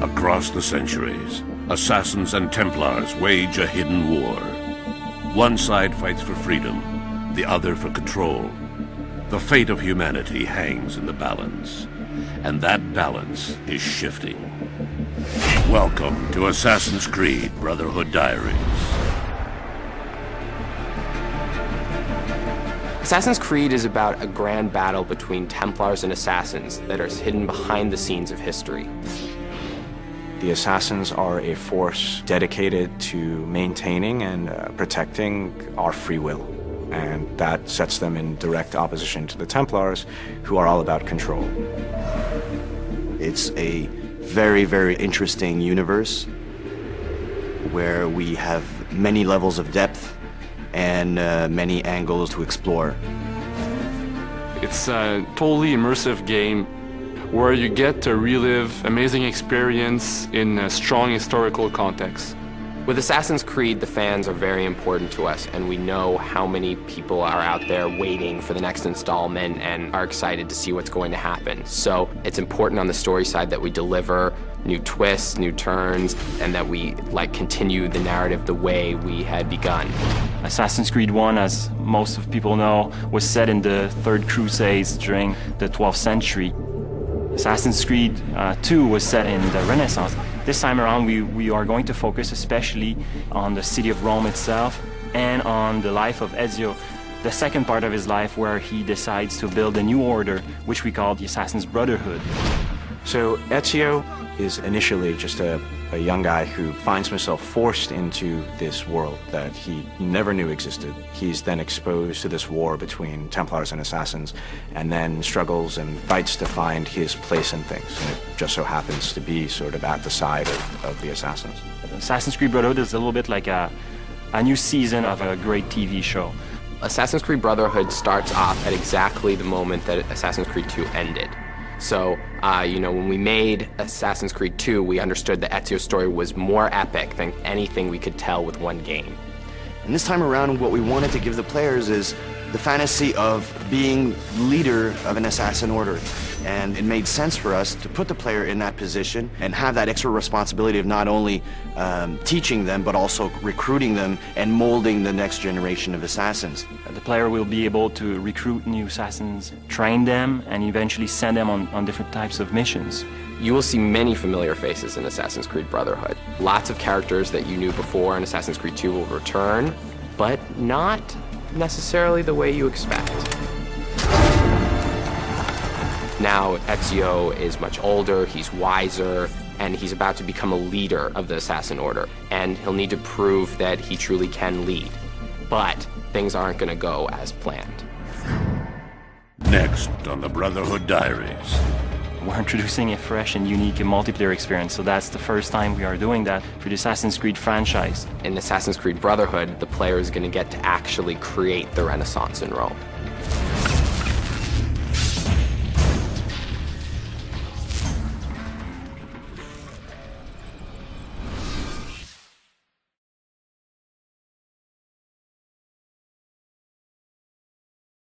Across the centuries, assassins and Templars wage a hidden war. One side fights for freedom, the other for control. The fate of humanity hangs in the balance, and that balance is shifting. Welcome to Assassin's Creed Brotherhood Diaries. Assassin's Creed is about a grand battle between Templars and Assassins that is hidden behind the scenes of history. The Assassins are a force dedicated to maintaining and protecting our free will. And that sets them in direct opposition to the Templars, who are all about control. It's a very, very interesting universe where we have many levels of depth and many angles to explore. It's a totally immersive game where you get to relive amazing experience in a strong historical context. With Assassin's Creed, the fans are very important to us, and we know how many people are out there waiting for the next installment and are excited to see what's going to happen. So it's important on the story side that we deliver new twists, new turns, and that we continue the narrative the way we had begun. Assassin's Creed 1, as most of people know, was set in the Third Crusades during the 12th century. Assassin's Creed 2 was set in the Renaissance. This time around, we are going to focus especially on the city of Rome itself and on the life of Ezio, the second part of his life where he decides to build a new order, which we call the Assassin's Brotherhood. So Ezio is initially just a young guy who finds himself forced into this world that he never knew existed. He's then exposed to this war between Templars and Assassins, and then struggles and fights to find his place in things. And it just so happens to be sort of at the side of the Assassins. Assassin's Creed Brotherhood is a little bit like a new season of a great TV show. Assassin's Creed Brotherhood starts off at exactly the moment that Assassin's Creed 2 ended. So, when we made Assassin's Creed 2, we understood that Ezio's story was more epic than anything we could tell with one game. And this time around, what we wanted to give the players is the fantasy of being leader of an assassin order. And it made sense for us to put the player in that position and have that extra responsibility of not only teaching them, but also recruiting them and molding the next generation of assassins. The player will be able to recruit new assassins, train them, and eventually send them on different types of missions. You will see many familiar faces in Assassin's Creed Brotherhood. Lots of characters that you knew before in Assassin's Creed 2 will return, but not necessarily the way you expect. Now, Ezio is much older, he's wiser, and he's about to become a leader of the Assassin Order, and he'll need to prove that he truly can lead. But things aren't going to go as planned. Next on the Brotherhood Diaries. We're introducing a fresh and unique multiplayer experience, so that's the first time we are doing that for the Assassin's Creed franchise. In Assassin's Creed Brotherhood, the player is going to get to actually create the Renaissance in Rome.